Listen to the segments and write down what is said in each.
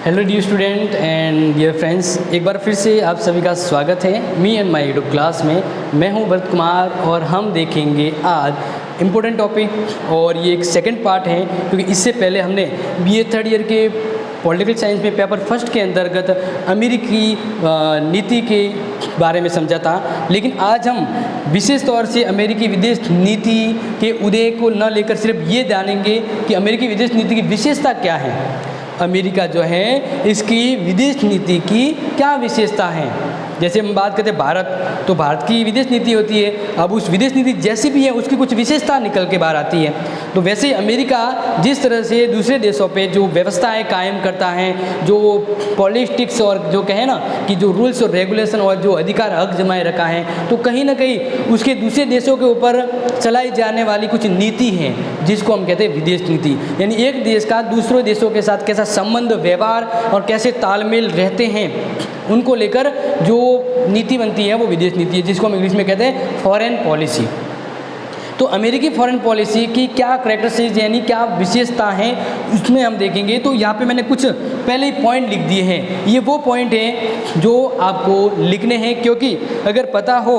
Hello dear student and dear friends, एक बार फिर से आप सभी का स्वागत है me and my YouTube class में। मैं हूं भरत कुमार और हम देखेंगे आज इम्पोर्टेंट टॉपिक और ये एक सेकंड पार्ट है, क्योंकि इससे पहले हमने बीए थर्ड ईयर के पॉलिटिकल साइंस में पेपर फर्स्ट के अंतर्गत अमेरिकी नीति के बारे में समझा था। लेकिन आज हम विशेष तौर से अमेरिकी विदेश नीति के उदय को न लेकर सिर्फ ये जानेंगे कि अमेरिकी विदेश नीति की विशेषता क्या है। अमेरिका जो है इसकी विदेश नीति की क्या विशेषता है। जैसे हम बात करते हैं भारत, तो भारत की विदेश नीति होती है। अब उस विदेश नीति जैसी भी है उसकी कुछ विशेषता निकल के बाहर आती है। तो वैसे ही अमेरिका जिस तरह से दूसरे देशों पे जो व्यवस्थाएं कायम करता है, जो पॉलिटिक्स और जो कहे ना कि जो रूल्स और रेगुलेशन और जो अधिकार हक जमाए रखा है, तो कहीं ना कहीं उसके दूसरे देशों के ऊपर चलाई जाने वाली कुछ नीति है जिसको हम कहते हैं विदेश नीति। यानी एक देश का दूसरों देशों के साथ कैसा संबंध, व्यवहार और कैसे तालमेल रहते हैं, उनको लेकर जो नीति बनती है वो विदेश नीति है, जिसको हम इंग्लिश में कहते हैं फॉरेन पॉलिसी। तो अमेरिकी फॉरेन पॉलिसी की क्या करैक्टरिस्टिक्स यानी क्या विशेषता है उसमें हम देखेंगे। तो यहाँ पे मैंने कुछ पहले ही पॉइंट लिख दिए हैं। ये वो पॉइंट हैं जो आपको लिखने हैं, क्योंकि अगर पता हो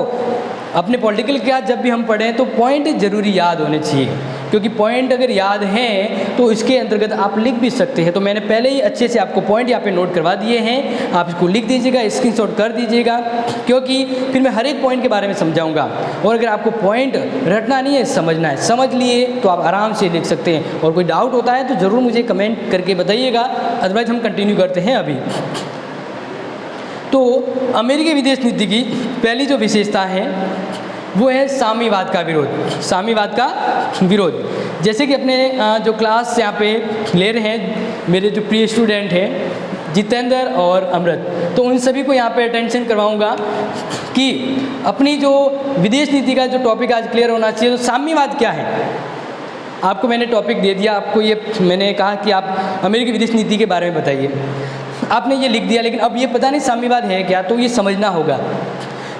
अपने पॉलिटिकल क्या जब भी हम पढ़ें तो पॉइंट ज़रूरी याद होने चाहिए, क्योंकि पॉइंट अगर याद हैं तो इसके अंतर्गत आप लिख भी सकते हैं। तो मैंने पहले ही अच्छे से आपको पॉइंट यहाँ पे नोट करवा दिए हैं, आप इसको लिख दीजिएगा, स्क्रीनशॉट कर दीजिएगा, क्योंकि फिर मैं हर एक पॉइंट के बारे में समझाऊंगा। और अगर आपको पॉइंट रटना नहीं है, समझना है, समझ लिए तो आप आराम से लिख सकते हैं। और कोई डाउट होता है तो ज़रूर मुझे कमेंट करके बताइएगा, अदरवाइज हम कंटिन्यू करते हैं अभी। तो अमेरिकी विदेश नीति की पहली जो विशेषता है वो है साम्यवाद का विरोध। साम्यवाद का विरोध, जैसे कि अपने जो क्लास यहाँ पे ले रहे हैं मेरे जो प्रिय स्टूडेंट हैं जितेंद्र और अमृत, तो उन सभी को यहाँ पे अटेंशन करवाऊँगा कि अपनी जो विदेश नीति का जो टॉपिक आज क्लियर होना चाहिए। तो साम्यवाद क्या है, आपको मैंने टॉपिक दे दिया, आपको ये मैंने कहा कि आप अमेरिकी विदेश नीति के बारे में बताइए। आपने ये लिख दिया, लेकिन अब ये पता नहीं साम्यवाद है क्या, तो ये समझना होगा।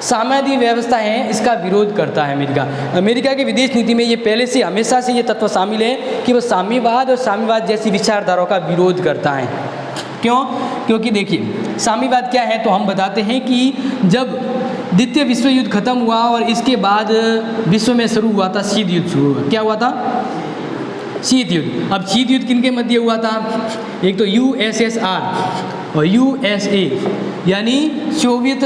साम्यवादी व्यवस्था है, इसका विरोध करता है अमेरिका। अमेरिका की विदेश नीति में ये पहले से हमेशा से ये तत्व शामिल है कि वो साम्यवाद और साम्यवाद जैसी विचारधाराओं का विरोध करता है। क्यों? क्योंकि देखिए साम्यवाद क्या है, तो हम बताते हैं कि जब द्वितीय विश्व युद्ध खत्म हुआ और इसके बाद विश्व में शुरू हुआ था शीत युद्ध शुरू हुआ। क्या हुआ था? शीत युद्ध। अब शीत युद्ध किनके मध्य हुआ था? एक तो USSR और USA यानी सोवियत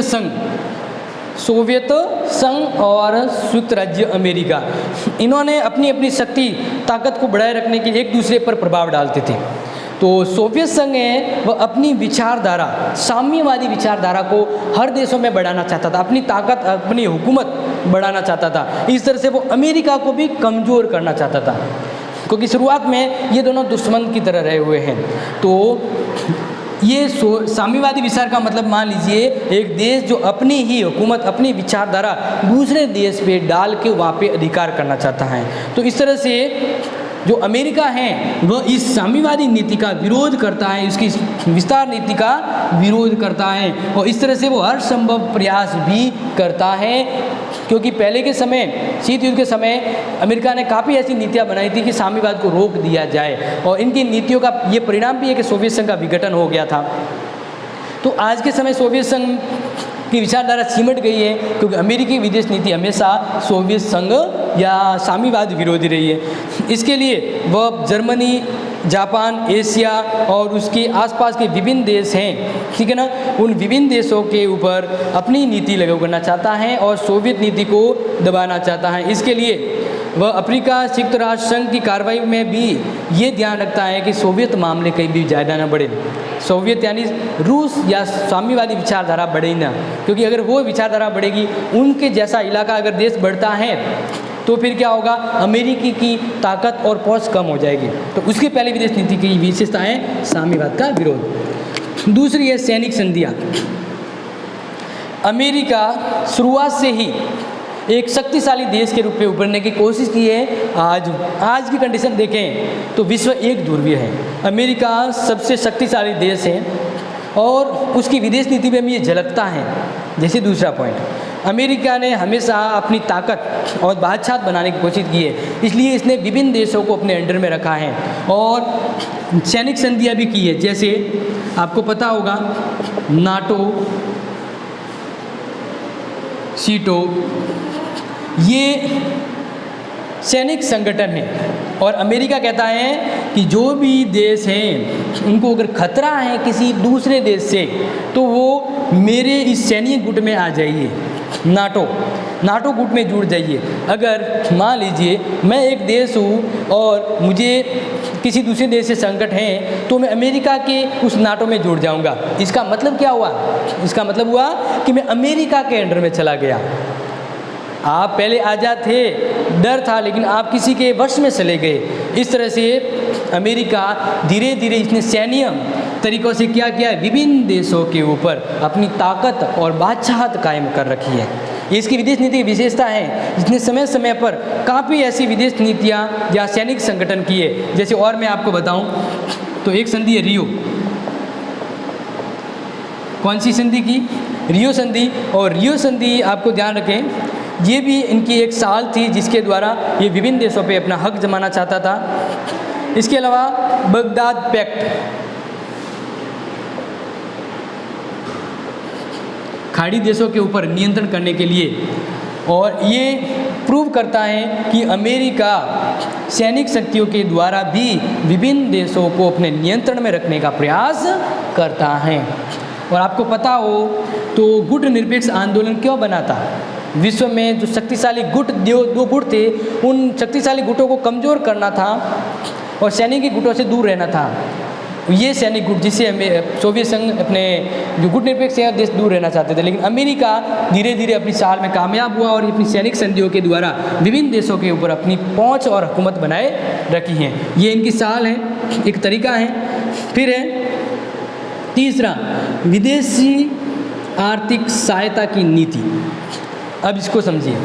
संघ और संयुक्त राज्य अमेरिका, इन्होंने अपनी अपनी शक्ति ताकत को बढ़ाए रखने के लिए एक दूसरे पर प्रभाव डालते थे। तो सोवियत संघ है वह अपनी विचारधारा, साम्यवादी विचारधारा को हर देशों में बढ़ाना चाहता था, अपनी ताकत, अपनी हुकूमत बढ़ाना चाहता था। इस तरह से वो अमेरिका को भी कमज़ोर करना चाहता था, क्योंकि शुरुआत में ये दोनों दुश्मन की तरह रहे हुए हैं। तो ये साम्यवादी विचार का मतलब मान लीजिए एक देश जो अपनी ही हुकूमत, अपनी विचारधारा दूसरे देश पे डाल के वहाँ पे अधिकार करना चाहता है। तो इस तरह से जो अमेरिका है वह इस साम्यवादी नीति का विरोध करता है, इसकी विस्तार नीति का विरोध करता है, और इस तरह से वो हर संभव प्रयास भी करता है। क्योंकि पहले के समय, शीत युद्ध के समय, अमेरिका ने काफ़ी ऐसी नीतियाँ बनाई थी कि साम्यवाद को रोक दिया जाए, और इनकी नीतियों का ये परिणाम भी है कि सोवियत संघ का विघटन हो गया था। तो आज के समय सोवियत संघ की विचारधारा सिमट गई है, क्योंकि अमेरिकी विदेश नीति हमेशा सोवियत संघ या साम्यवाद विरोधी रही है। इसके लिए वह जर्मनी, जापान, एशिया और उसके आसपास के विभिन्न देश हैं, ठीक है ना, उन विभिन्न देशों के ऊपर अपनी नीति लागू करना चाहता है और सोवियत नीति को दबाना चाहता है। इसके लिए वह अफ्रीका संयुक्त राष्ट्र संघ की कार्रवाई में भी ये ध्यान रखता है कि सोवियत मामले कहीं भी ज़्यादा ना बढ़े। सोवियत यानी रूस या साम्यवादी विचारधारा बढ़े ना, क्योंकि अगर वो विचारधारा बढ़ेगी, उनके जैसा इलाका अगर देश बढ़ता है तो फिर क्या होगा, अमेरिकी की ताकत और पहुंच कम हो जाएगी। तो उसके पहले विदेश नीति की विशेषता है साम्यवाद का विरोध। दूसरी है सैनिक संधियाँ। अमेरिका शुरुआत से ही एक शक्तिशाली देश के रूप में उभरने की कोशिश की है। आज की कंडीशन देखें तो विश्व एक ध्रुवीय है। अमेरिका सबसे शक्तिशाली देश है और उसकी विदेश नीति में भी ये झलकता है। जैसे दूसरा पॉइंट, अमेरिका ने हमेशा अपनी ताकत और बादशाह बनाने की कोशिश की है, इसलिए इसने विभिन्न देशों को अपने अंडर में रखा है और सैनिक संधियाँ भी की है। जैसे आपको पता होगा नाटो, सीटो, ये सैनिक संगठन है और अमेरिका कहता है कि जो भी देश हैं उनको अगर खतरा है किसी दूसरे देश से तो वो मेरे इस सैनिक गुट में आ जाइए, नाटो गुट में जुड़ जाइए। अगर मान लीजिए मैं एक देश हूँ और मुझे किसी दूसरे देश से संकट है तो मैं अमेरिका के उस नाटो में जुड़ जाऊँगा। इसका मतलब क्या हुआ? इसका मतलब हुआ कि मैं अमेरिका के अंडर में चला गया। आप पहले आज़ाद थे, डर था, लेकिन आप किसी के वश में चले गए। इस तरह से अमेरिका धीरे धीरे इसने सैन्य तरीक़ों से क्या किया, विभिन्न देशों के ऊपर अपनी ताकत और बादशाहत कायम कर रखी है। ये इसकी विदेश नीति की विशेषता है। इसने समय समय पर काफ़ी ऐसी विदेश नीतियाँ या सैनिक संगठन किए। जैसे और मैं आपको बताऊँ तो एक संधि है रियो। कौन सी संधि की? रियो संधि। और रियो संधि आपको ध्यान रखें, ये भी इनकी एक साल थी जिसके द्वारा ये विभिन्न देशों पे अपना हक जमाना चाहता था। इसके अलावा बगदाद पैक्ट, खाड़ी देशों के ऊपर नियंत्रण करने के लिए, और ये प्रूव करता है कि अमेरिका सैनिक शक्तियों के द्वारा भी विभिन्न देशों को अपने नियंत्रण में रखने का प्रयास करता है। और आपको पता हो तो गुट निरपेक्ष आंदोलन क्यों बना था? विश्व में जो शक्तिशाली गुट, दो गुट थे, उन शक्तिशाली गुटों को कमज़ोर करना था और सैनिक गुटों से दूर रहना था। ये सैनिक गुट जिससे सोवियत संघ अपने जो गुट निरपेक्ष देश दूर रहना चाहते थे, लेकिन अमेरिका धीरे धीरे अपनी चाल में कामयाब हुआ और अपनी सैनिक संधियों के द्वारा विभिन्न देशों के ऊपर अपनी पहुंच और हुकूमत बनाए रखी है। ये इनकी चाल है, एक तरीका है। फिर है तीसरा, विदेशी आर्थिक सहायता की नीति। अब इसको समझिए,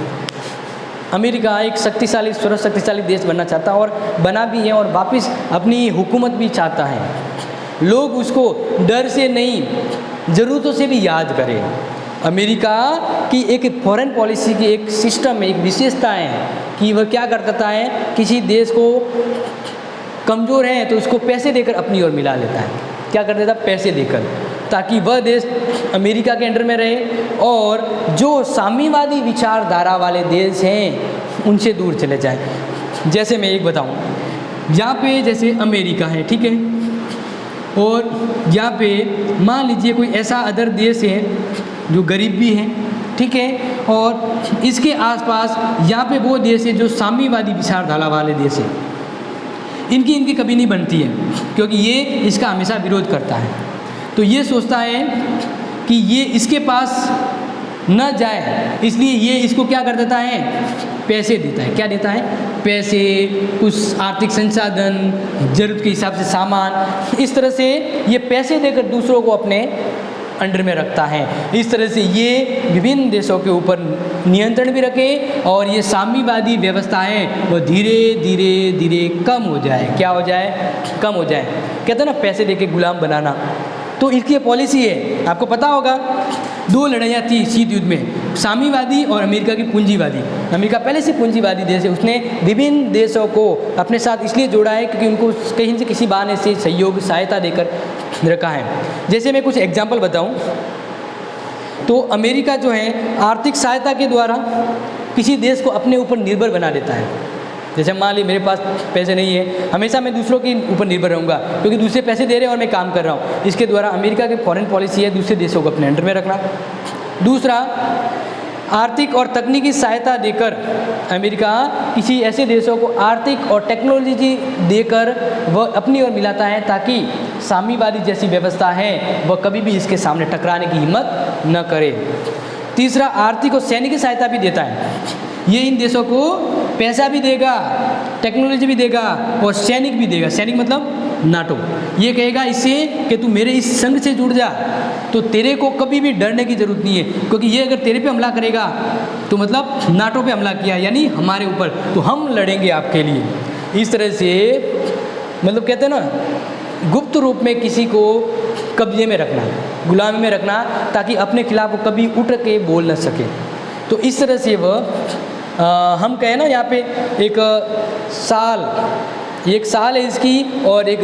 अमेरिका एक शक्तिशाली, सर्वशक्तिशाली देश बनना चाहता है और बना भी है, और वापस अपनी हुकूमत भी चाहता है। लोग उसको डर से नहीं, ज़रूरतों से भी याद करें। अमेरिका की एक फॉरेन पॉलिसी की एक सिस्टम है, एक विशेषता है कि वह क्या करता है, किसी देश को कमज़ोर है तो उसको पैसे देकर अपनी ओर मिला लेता है। क्या कर देता? पैसे देकर, ताकि वह देश अमेरिका के अंडर में रहे और जो साम्यवादी विचारधारा वाले देश हैं उनसे दूर चले जाएं। जैसे मैं एक बताऊं, यहाँ पे जैसे अमेरिका है, ठीक है, और यहाँ पे मान लीजिए कोई ऐसा अदर देश है जो गरीब भी है, ठीक है, और इसके आसपास यहाँ पे वो देश है जो साम्यवादी विचारधारा वाले देश है। इनकी कभी नहीं बनती है क्योंकि ये इसका हमेशा विरोध करता है। तो ये सोचता है कि ये इसके पास न जाए, इसलिए ये इसको क्या कर देता है? पैसे देता है। क्या देता है? पैसे, कुछ आर्थिक संसाधन, ज़रूरत के हिसाब से सामान। इस तरह से ये पैसे देकर दूसरों को अपने अंडर में रखता है। इस तरह से ये विभिन्न देशों के ऊपर नियंत्रण भी रखे और ये साम्यवादी व्यवस्था है वो धीरे धीरे धीरे कम हो जाए। क्या हो जाए? कम हो जाए। कहते हैं ना, पैसे देके गुलाम बनाना। तो इसकी पॉलिसी है, आपको पता होगा, दो लड़ाइयाँ थी शीत युद्ध में, साम्यवादी और अमेरिका की पूंजीवादी। अमेरिका पहले से पूंजीवादी देश है, उसने विभिन्न देशों को अपने साथ इसलिए जोड़ा है क्योंकि उनको कहीं से किसी बहाने से सहयोग, सहायता देकर रखा है। जैसे मैं कुछ एग्जाम्पल बताऊं तो अमेरिका जो है आर्थिक सहायता के द्वारा किसी देश को अपने ऊपर निर्भर बना देता है। जैसे मान ली मेरे पास पैसे नहीं है, हमेशा मैं दूसरों के ऊपर निर्भर रहूँगा क्योंकि दूसरे पैसे दे रहे हैं और मैं काम कर रहा हूँ। इसके द्वारा अमेरिका की फॉरेन पॉलिसी है दूसरे देशों को अपने अंडर में रखना। दूसरा, आर्थिक और तकनीकी सहायता देकर अमेरिका किसी ऐसे देशों को आर्थिक और टेक्नोलॉजी देकर वह अपनी ओर मिलाता है ताकि साम्यवादी जैसी व्यवस्था है वह कभी भी इसके सामने टकराने की हिम्मत न करे। तीसरा, आर्थिक और सैनिक सहायता भी देता है। ये इन देशों को पैसा भी देगा, टेक्नोलॉजी भी देगा और सैनिक भी देगा। सैनिक मतलब नाटो। ये कहेगा इससे कि तू मेरे इस संघ से जुड़ जा, तो तेरे को कभी भी डरने की ज़रूरत नहीं है, क्योंकि ये अगर तेरे पे हमला करेगा तो मतलब नाटो पे हमला किया, यानी हमारे ऊपर, तो हम लड़ेंगे आपके लिए। इस तरह से मतलब कहते हैं ना, गुप्त रूप में किसी को कब्जे में रखना, गुलामी में रखना, ताकि अपने खिलाफ वो कभी उठ के बोल न सके। तो इस तरह से वह हम कहें ना, यहाँ पे एक साल 1 साल है इसकी, और एक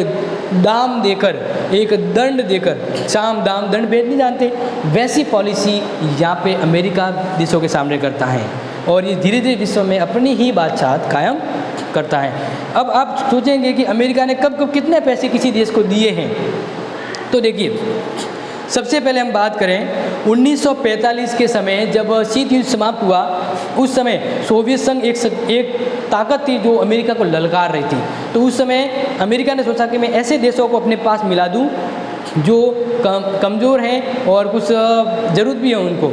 दाम देकर, एक दंड देकर, साम दाम दंड भेद नहीं जानते, वैसी पॉलिसी यहाँ पे अमेरिका देशों के सामने करता है, और ये धीरे धीरे विश्व में अपनी ही बादशाहत कायम करता है। अब आप सोचेंगे कि अमेरिका ने कब कब कितने पैसे किसी देश को दिए हैं, तो देखिए सबसे पहले हम बात करें 1945 के समय जब शीत युद्ध समाप्त हुआ, उस समय सोवियत संघ एक ताकत थी जो अमेरिका को ललकार रही थी। तो उस समय अमेरिका ने सोचा कि मैं ऐसे देशों को अपने पास मिला दूं जो कमज़ोर हैं और कुछ ज़रूरत भी है उनको,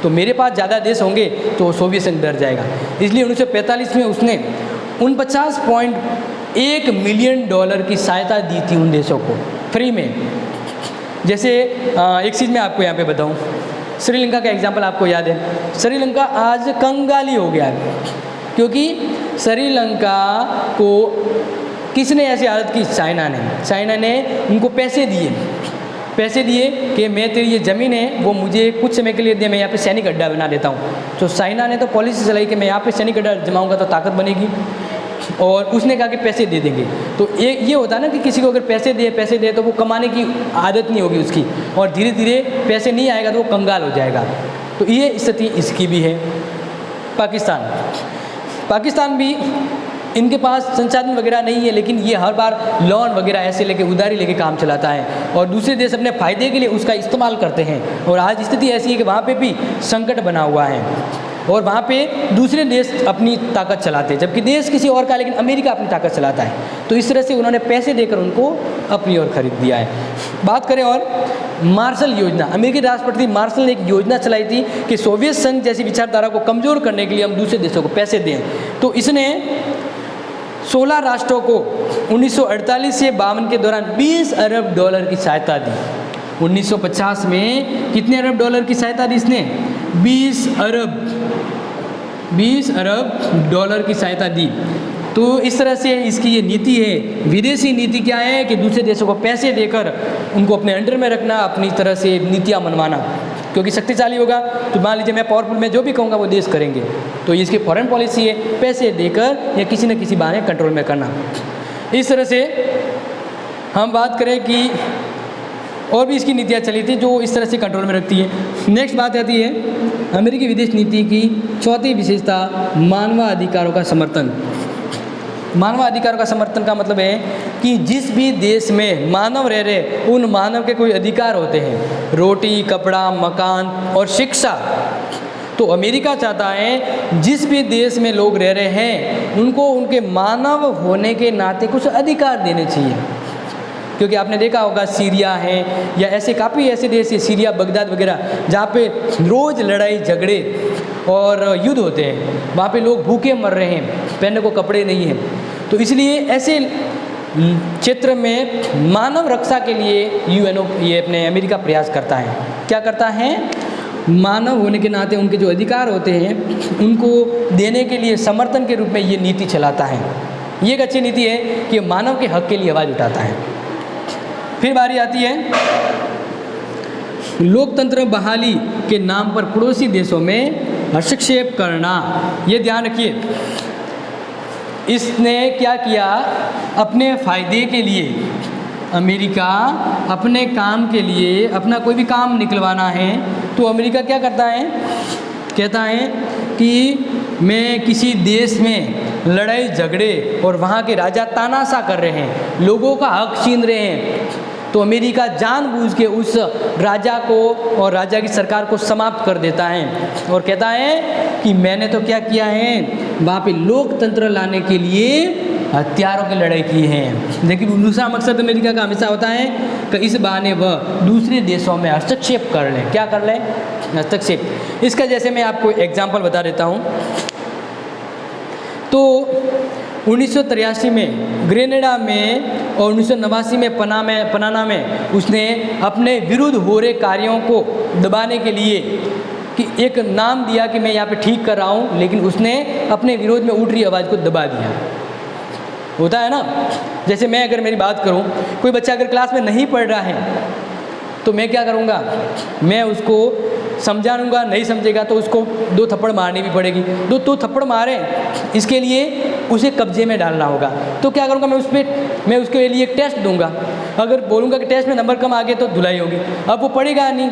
तो मेरे पास ज़्यादा देश होंगे तो सोवियत संघ डर जाएगा। इसलिए 1945 में उसने 49.1 मिलियन डॉलर की सहायता दी थी उन देशों को फ्री में। जैसे एक चीज़ मैं आपको यहाँ पे बताऊँ, श्रीलंका का एग्जाम्पल आपको याद है। श्रीलंका आज कंगाली हो गया है, क्योंकि श्रीलंका को किसने ऐसी हालत की? चाइना ने उनको पैसे दिए कि मैं तेरी ये ज़मीन है वो मुझे कुछ समय के लिए दे, मैं यहाँ पे सैनिक अड्डा बना देता हूँ। तो चाइना ने तो पॉलिसी चलाई कि मैं यहाँ पे सैनिक अड्डा जमाऊँगा तो ताकत बनेगी, और उसने कहा कि पैसे दे देंगे। तो ये होता है ना कि किसी को अगर पैसे दे तो वो कमाने की आदत नहीं होगी उसकी, और धीरे धीरे पैसे नहीं आएगा तो वो कंगाल हो जाएगा। तो ये स्थिति इसकी भी है। पाकिस्तान भी इनके पास संसाधन वगैरह नहीं है, लेकिन ये हर बार लोन वगैरह ऐसे लेके उधारी लेके काम चलाता है, और दूसरे देश अपने फ़ायदे के लिए उसका इस्तेमाल करते हैं। और आज स्थिति ऐसी है कि वहाँ पे भी संकट बना हुआ है, और वहाँ पे दूसरे देश अपनी ताकत चलाते हैं, जबकि देश किसी और का, लेकिन अमेरिका अपनी ताकत चलाता है। तो इस तरह से उन्होंने पैसे देकर उनको अपनी ओर खरीद दिया है। बात करें और मार्शल योजना, अमेरिकी राष्ट्रपति मार्शल ने एक योजना चलाई थी कि सोवियत संघ जैसी विचारधारा को कमज़ोर करने के लिए हम दूसरे देशों को पैसे दें। तो इसने 16 राष्ट्रों को 1948 से 52 के दौरान 20 अरब डॉलर की सहायता दी। 1950 में कितने अरब डॉलर की सहायता दी इसने? 20 अरब डॉलर की सहायता दी। तो इस तरह से इसकी ये नीति है। विदेशी नीति क्या है कि दूसरे देशों को पैसे देकर उनको अपने अंडर में रखना, अपनी तरह से नीतियाँ मनवाना, क्योंकि शक्तिशाली होगा तो मान लीजिए मैं पावरफुल, मैं जो भी कहूँगा वो देश करेंगे। तो इसकी फॉरेन पॉलिसी है पैसे देकर या किसी न किसी बहाने कंट्रोल में करना। इस तरह से हम बात करें कि और भी इसकी नीतियाँ चली थी जो इस तरह से कंट्रोल में रखती है। नेक्स्ट बात आती है अमेरिकी विदेश नीति की चौथी विशेषता, मानवाधिकारों का समर्थन। मानवाधिकारों का समर्थन का मतलब है कि जिस भी देश में मानव रह रहे उन मानव के कोई अधिकार होते हैं, रोटी, कपड़ा, मकान और शिक्षा। तो अमेरिका चाहता है जिस भी देश में लोग रह रहे हैं उनको उनके मानव होने के नाते कुछ अधिकार देने चाहिए। क्योंकि आपने देखा होगा सीरिया है या ऐसे काफ़ी ऐसे देश है, सीरिया, बगदाद वगैरह, जहाँ पे रोज़ लड़ाई झगड़े और युद्ध होते हैं, वहाँ पे लोग भूखे मर रहे हैं, पहनने को कपड़े नहीं हैं। तो इसलिए ऐसे क्षेत्र में मानव रक्षा के लिए यूएनओ ये अपने अमेरिका प्रयास करता है। क्या करता है? मानव होने के नाते उनके जो अधिकार होते हैं उनको देने के लिए समर्थन के रूप में ये नीति चलाता है। ये एक अच्छी नीति है कि मानव के हक के लिए आवाज़ उठाता है। फिर बारी आती है लोकतंत्र बहाली के नाम पर पड़ोसी देशों में हस्तक्षेप करना। ये ध्यान रखिए, इसने क्या किया? अपने फ़ायदे के लिए अमेरिका अपने काम के लिए अपना कोई भी काम निकलवाना है तो अमेरिका क्या करता है? कहता है कि मैं किसी देश में लड़ाई झगड़े और वहाँ के राजा तानाशाह कर रहे हैं, लोगों का हक छीन रहे हैं, तो अमेरिका जानबूझ के उस राजा को और राजा की सरकार को समाप्त कर देता है और कहता है कि मैंने तो क्या किया है, वहाँ पे लोकतंत्र लाने के लिए हथियारों की लड़ाई की है। लेकिन दूसरा मकसद अमेरिका का हमेशा होता है कि इस बहाने वह दूसरे देशों में हस्तक्षेप कर लें। क्या कर लें? हस्तक्षेप। इसका जैसे मैं आपको एग्जाम्पल बता देता हूँ। तो 1983 में ग्रेनेडा में और 1989 में पनामा में उसने अपने विरुद्ध हो रहे कार्यों को दबाने के लिए कि एक नाम दिया कि मैं यहाँ पे ठीक कर रहा हूँ, लेकिन उसने अपने विरोध में उठ रही आवाज़ को दबा दिया। होता है ना, जैसे मैं अगर मेरी बात करूँ, कोई बच्चा अगर क्लास में नहीं पढ़ रहा है तो मैं क्या करूँगा? मैं उसको समझाऊँगा, नहीं समझेगा तो उसको 2 थप्पड़ मारनी भी पड़ेगी। 2 थप्पड़ मारे, इसके लिए उसे कब्जे में डालना होगा। तो क्या करूँगा, मैं उसके लिए एक टेस्ट दूंगा। अगर बोलूँगा कि टेस्ट में नंबर कम आ गए तो धुलाई होगी। अब वो पढ़ेगा नहीं,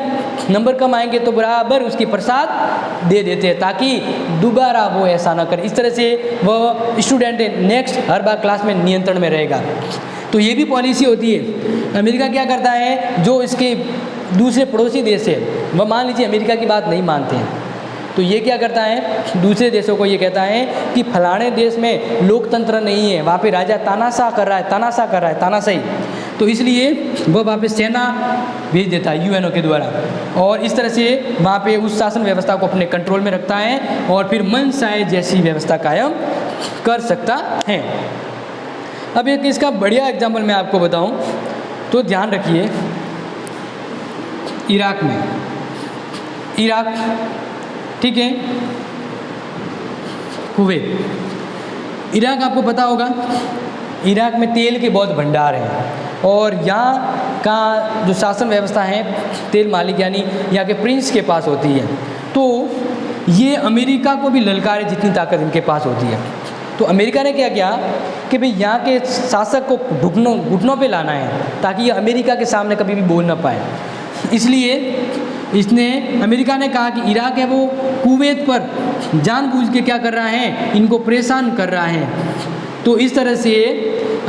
नंबर कम आएंगे तो बराबर उसकी प्रसाद दे देते हैं ताकि दोबारा वो ऐसा ना करे। इस तरह से वो स्टूडेंट नेक्स्ट हर बार क्लास में नियंत्रण में रहेगा। तो ये भी पॉलिसी होती है। अमेरिका क्या करता है, जो इसके दूसरे पड़ोसी देश है वह मान लीजिए अमेरिका की बात नहीं मानते हैं, तो ये क्या करता है, दूसरे देशों को ये कहता है कि फलाने देश में लोकतंत्र नहीं है, वहाँ पे राजा तानाशाह कर रहा है, तानाशाही। तो इसलिए वह वहाँ पे सेना भेज देता है यूएनओ के द्वारा, और इस तरह से वहाँ पे उस शासन व्यवस्था को अपने कंट्रोल में रखता है और फिर मनचाहे जैसी व्यवस्था कायम कर सकता है। अब एक इसका बढ़िया एग्जाम्पल मैं आपको बताऊं तो ध्यान रखिए, इराक, ठीक है, कुवैत। इराक आपको पता होगा, इराक में तेल के बहुत भंडार हैं और यहाँ का जो शासन व्यवस्था है तेल मालिक यानी यहाँ के प्रिंस के पास होती है। तो ये अमेरिका को भी ललकारे जितनी ताकत इनके पास होती है। तो अमेरिका ने क्या किया कि भाई यहाँ के शासक को घुटनों पे लाना है ताकि ये अमेरिका के सामने कभी भी बोल ना पाए। इसलिए इसने अमेरिका ने कहा कि इराक है वो कुवैत पर जानबूझ के क्या कर रहा है, इनको परेशान कर रहा है। तो इस तरह से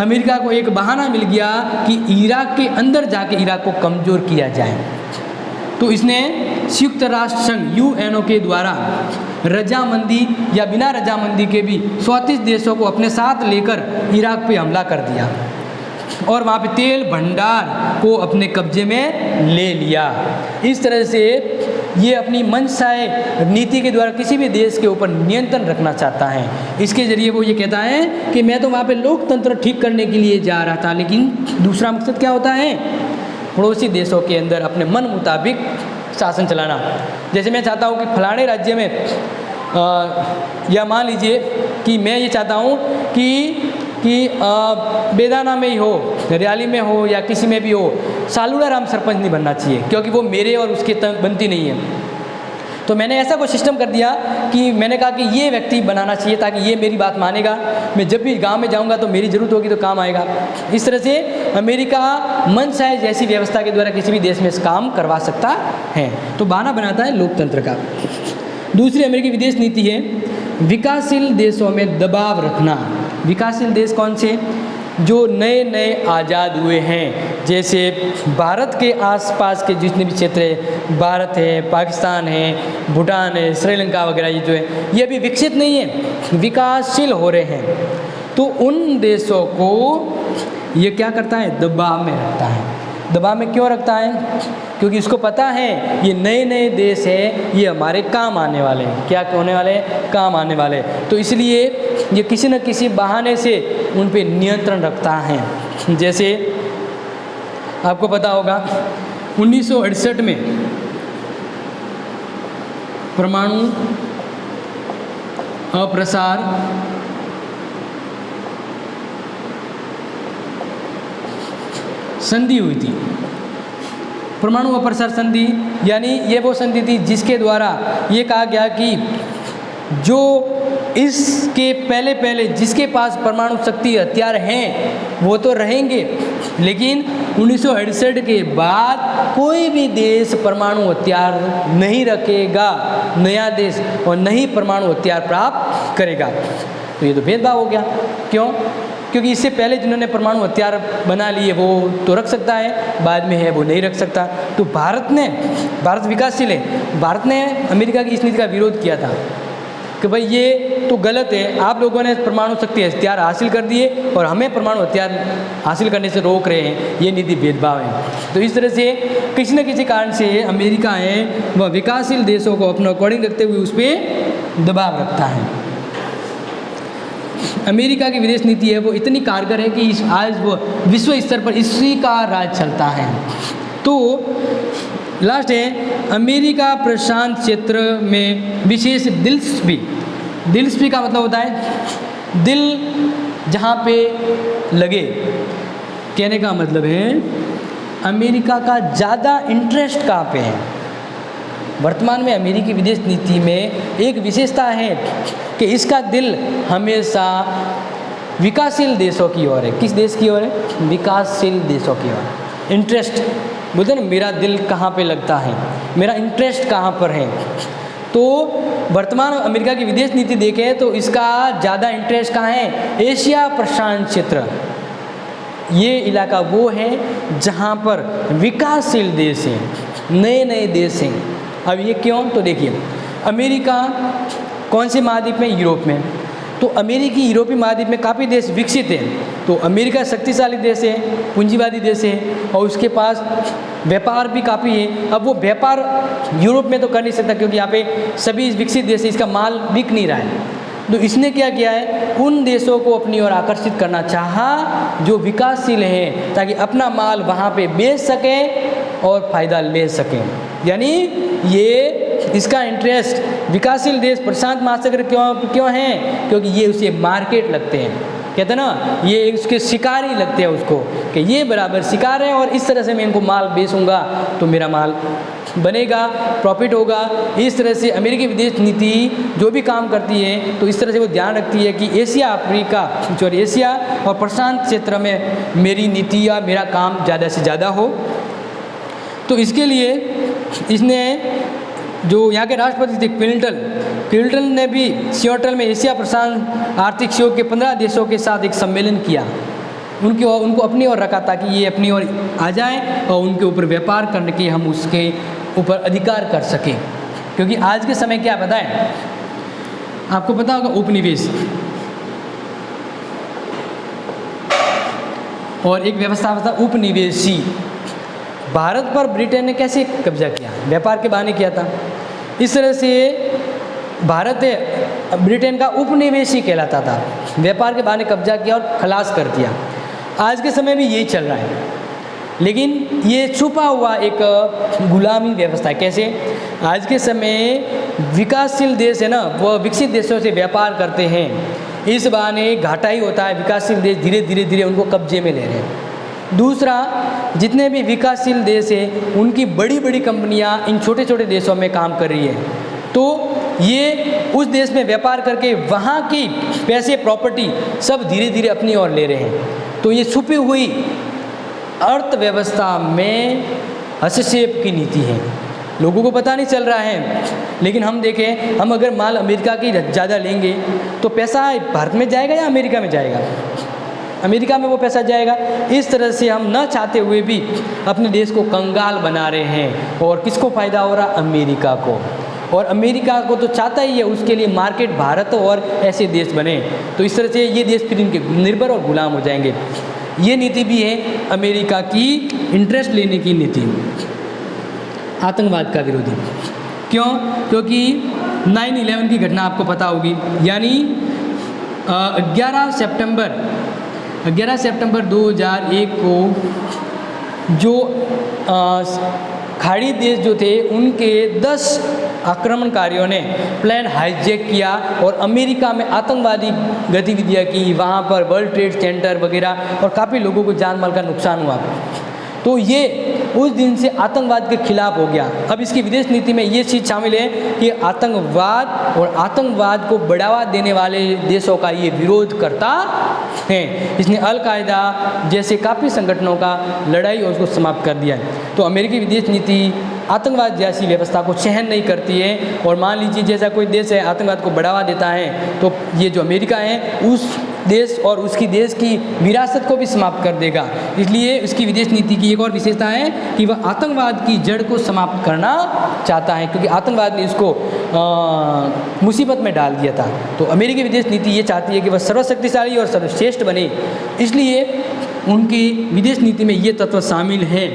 अमेरिका को एक बहाना मिल गया कि इराक के अंदर जाके इराक को कमज़ोर किया जाए। तो इसने संयुक्त राष्ट्र संघ यूएनओ के द्वारा रजामंदी या बिना रजामंदी के भी 34 देशों को अपने साथ लेकर इराक पे हमला कर दिया और वहाँ पे तेल भंडार को अपने कब्जे में ले लिया। इस तरह से ये अपनी मनचाहे नीति के द्वारा किसी भी देश के ऊपर नियंत्रण रखना चाहता है। इसके ज़रिए वो ये कहता है कि मैं तो वहाँ पे लोकतंत्र ठीक करने के लिए जा रहा था, लेकिन दूसरा मकसद क्या होता है, पड़ोसी देशों के अंदर अपने मन मुताबिक शासन चलाना। जैसे मैं चाहता हूँ कि फलाने राज्य में या मान लीजिए कि मैं ये चाहता हूँ कि बेदाना में ही हो, हरियाली में हो या किसी में भी हो, सालूड़ा राम सरपंच नहीं बनना चाहिए क्योंकि वो मेरे और उसके बनती नहीं है। तो मैंने ऐसा कोई सिस्टम कर दिया कि मैंने कहा कि ये व्यक्ति बनाना चाहिए ताकि ये मेरी बात मानेगा, मैं जब भी गांव में जाऊंगा तो मेरी ज़रूरत होगी तो काम आएगा। इस तरह से अमेरिका मनचाहे जैसी व्यवस्था के द्वारा किसी भी देश में काम करवा सकता है। तो बहाना बनाता है लोकतंत्र का। दूसरी अमेरिकी विदेश नीति है विकासशील देशों में दबाव रखना। विकासशील देश कौन से, जो नए नए आज़ाद हुए हैं, जैसे भारत के आसपास के जितने भी क्षेत्र है, भारत है, पाकिस्तान है, भूटान है, श्रीलंका वगैरह, ये जो है ये अभी विकसित नहीं है, विकासशील हो रहे हैं। तो उन देशों को ये क्या करता है, दबाव में रखता है। दबाव में क्यों रखता है, क्योंकि इसको पता है ये नए नए देश है, ये हमारे काम आने वाले हैं। क्या होने वाले हैं, काम आने वाले। तो इसलिए ये किसी न किसी बहाने से उन पे नियंत्रण रखता है। जैसे आपको पता होगा 1968 में परमाणु अप्रसार संधि हुई थी। परमाणु अप्रसार संधि यानी ये वो संधि थी जिसके द्वारा ये कहा गया कि जो इसके पहले जिसके पास परमाणु शक्ति हथियार हैं वो तो रहेंगे, लेकिन 1968 के बाद कोई भी देश परमाणु हथियार नहीं रखेगा, नया देश, और नहीं परमाणु हथियार प्राप्त करेगा। तो ये तो भेदभाव हो गया। क्यों, क्योंकि इससे पहले जिन्होंने परमाणु हथियार बना लिए वो तो रख सकता है, बाद में है वो नहीं रख सकता। तो भारत विकासशील है, भारत ने अमेरिका की इस नीति का विरोध किया था कि भाई ये तो गलत है, आप लोगों ने परमाणु शक्ति हथियार हासिल कर दिए और हमें परमाणु हथियार हासिल करने से रोक रहे हैं, ये नीति भेदभाव है। तो इस तरह से किसी न किसी कारण से अमेरिका है वह विकासशील देशों को अपना अकॉर्डिंग रखते हुए उस पर दबाव रखता है। अमेरिका की विदेश नीति है वो इतनी कारगर है कि आज वो विश्व स्तर पर इसी का राज चलता है। तो लास्ट है अमेरिका प्रशांत क्षेत्र में विशेष दिलचस्पी का मतलब होता है दिल जहाँ पे लगे। कहने का मतलब है अमेरिका का ज़्यादा इंटरेस्ट कहाँ पे है, वर्तमान में अमेरिकी विदेश नीति में एक विशेषता है कि इसका दिल हमेशा विकासशील देशों की ओर है। किस देश की ओर है? विकासशील देशों की ओर। इंटरेस्ट बोलते हैं ना, मेरा दिल कहाँ पे लगता है, मेरा इंटरेस्ट कहाँ पर है। तो वर्तमान अमेरिका की विदेश नीति देखें तो इसका ज़्यादा इंटरेस्ट कहाँ है? एशिया प्रशांत क्षेत्र। ये इलाका वो है जहाँ पर विकासशील देश हैं, नए नए देश हैं। अब ये क्यों? तो देखिए, अमेरिका कौन से महाद्वीप में? यूरोप में। तो अमेरिकी यूरोपीय महाद्वीप में काफ़ी देश विकसित हैं। तो अमेरिका शक्तिशाली देश है, पूंजीवादी देश है, और उसके पास व्यापार भी काफ़ी है। अब वो व्यापार यूरोप में तो कर नहीं सकता क्योंकि यहाँ पे सभी विकसित देश है, इसका माल बिक नहीं रहा है। तो इसने क्या किया है? उन देशों को अपनी ओर आकर्षित करना चाहा जो विकासशील हैं, ताकि अपना माल वहाँ पे बेच सकें और फ़ायदा ले सकें। यानी ये इसका इंटरेस्ट विकासशील देश प्रशांत महासागर क्यों हैं? क्योंकि ये उसे मार्केट लगते हैं, कहते हैं ना, ये उसके शिकारी लगते हैं उसको, कि ये बराबर शिकार है और इस तरह से मैं इनको माल बेचूंगा तो मेरा माल बनेगा, प्रॉफिट होगा। इस तरह से अमेरिकी विदेश नीति जो भी काम करती है तो इस तरह से वो ध्यान रखती है कि एशिया और प्रशांत क्षेत्र में मेरी नीति या मेरा काम ज़्यादा से ज़्यादा हो। तो इसके लिए इसने जो यहाँ के राष्ट्रपति थे क्लिंटन ने भी सियोटल में एशिया प्रशांत आर्थिक सहयोग के 15 देशों के साथ एक सम्मेलन किया। उनको अपनी ओर रखा ताकि ये अपनी ओर आ जाएं और उनके ऊपर व्यापार करने के हम उसके ऊपर अधिकार कर सकें। क्योंकि आज के समय क्या पता है आपको? पता होगा उपनिवेश और एक व्यवस्था होता उपनिवेशी। भारत पर ब्रिटेन ने कैसे कब्जा किया? व्यापार के बहाने किया था। इस तरह से भारत ब्रिटेन का उपनिवेशी कहलाता था, व्यापार के बहाने कब्जा किया और खलास कर दिया। आज के समय में यही चल रहा है, लेकिन ये छुपा हुआ एक गुलामी व्यवस्था है। कैसे? आज के समय विकासशील देश है ना, वह विकसित देशों से व्यापार करते हैं, इस बहाने घाटा ही होता है। विकासशील देश धीरे धीरे उनको कब्जे में ले रहे हैं। दूसरा, जितने भी विकासशील देश हैं उनकी बड़ी बड़ी कंपनियां इन छोटे छोटे देशों में काम कर रही है, तो ये उस देश में व्यापार करके वहाँ की पैसे प्रॉपर्टी सब धीरे धीरे अपनी ओर ले रहे हैं। तो ये छुपी हुई अर्थव्यवस्था में हस्तक्षेप की नीति है, लोगों को पता नहीं चल रहा है। लेकिन हम देखें, हम अगर माल अमेरिका की ज़्यादा लेंगे तो पैसा भारत में जाएगा या अमेरिका में जाएगा? अमेरिका में वो पैसा जाएगा। इस तरह से हम न चाहते हुए भी अपने देश को कंगाल बना रहे हैं। और किसको फ़ायदा हो रहा? अमेरिका को। और अमेरिका को तो चाहता ही है, उसके लिए मार्केट भारत और ऐसे देश बने। तो इस तरह से ये देश फिर इनके निर्भर और गुलाम हो जाएंगे। ये नीति भी है अमेरिका की इंटरेस्ट लेने की नीति। आतंकवाद का विरोधी क्यों? क्योंकि 9/11 की घटना आपको पता होगी, यानी 11 सितंबर 2001 को जो खाड़ी देश जो थे उनके 10 आक्रमणकारियों ने प्लेन हाईजैक किया और अमेरिका में आतंकवादी गतिविधियां की। वहाँ पर वर्ल्ड ट्रेड सेंटर वगैरह और काफ़ी लोगों को जान माल का नुकसान हुआ। तो ये उस दिन से आतंकवाद के खिलाफ हो गया। अब इसकी विदेश नीति में ये चीज़ शामिल है कि आतंकवाद और आतंकवाद को बढ़ावा देने वाले देशों का ये विरोध करता है। इसने अल-कायदा जैसे काफ़ी संगठनों का लड़ाई और उसको समाप्त कर दिया है। तो अमेरिकी विदेश नीति आतंकवाद जैसी व्यवस्था को सहन नहीं करती है। और मान लीजिए जैसा कोई देश है आतंकवाद को बढ़ावा देता है, तो ये जो अमेरिका है उस देश और उसकी देश की विरासत को भी समाप्त कर देगा। इसलिए उसकी विदेश नीति की एक और विशेषता है कि वह आतंकवाद की जड़ को समाप्त करना चाहता है, क्योंकि आतंकवाद ने इसको मुसीबत में डाल दिया था। तो अमेरिकी विदेश नीति ये चाहती है कि वह सर्वशक्तिशाली और सर्वश्रेष्ठ बने, इसलिए उनकी विदेश नीति में ये तत्व शामिल है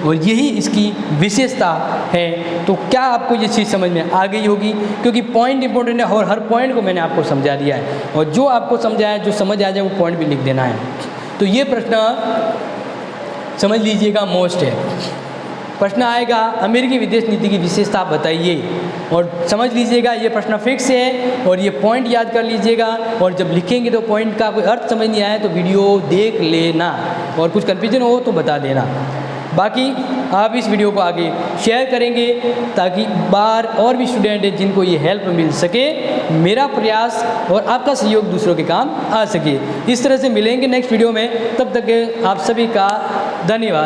और यही इसकी विशेषता है। तो क्या आपको ये चीज़ समझ में आ गई होगी? क्योंकि पॉइंट इंपॉर्टेंट है और हर पॉइंट को मैंने आपको समझा दिया है, और जो आपको समझाया, जो समझ आ जाए वो पॉइंट भी लिख देना है। तो ये प्रश्न समझ लीजिएगा, मोस्ट है। प्रश्न आएगा अमेरिकी विदेश नीति की विशेषता बताइए, और समझ लीजिएगा ये प्रश्न फिक्स है और ये पॉइंट याद कर लीजिएगा। और जब लिखेंगे तो पॉइंट का कोई अर्थ समझ नहीं आया तो वीडियो देख लेना, और कुछ कन्फ्यूजन हो तो बता देना। बाकी आप इस वीडियो को आगे शेयर करेंगे ताकि बाहर और भी स्टूडेंट हैं जिनको ये हेल्प मिल सके, मेरा प्रयास और आपका सहयोग दूसरों के काम आ सके। इस तरह से मिलेंगे नेक्स्ट वीडियो में, तब तक आप सभी का धन्यवाद।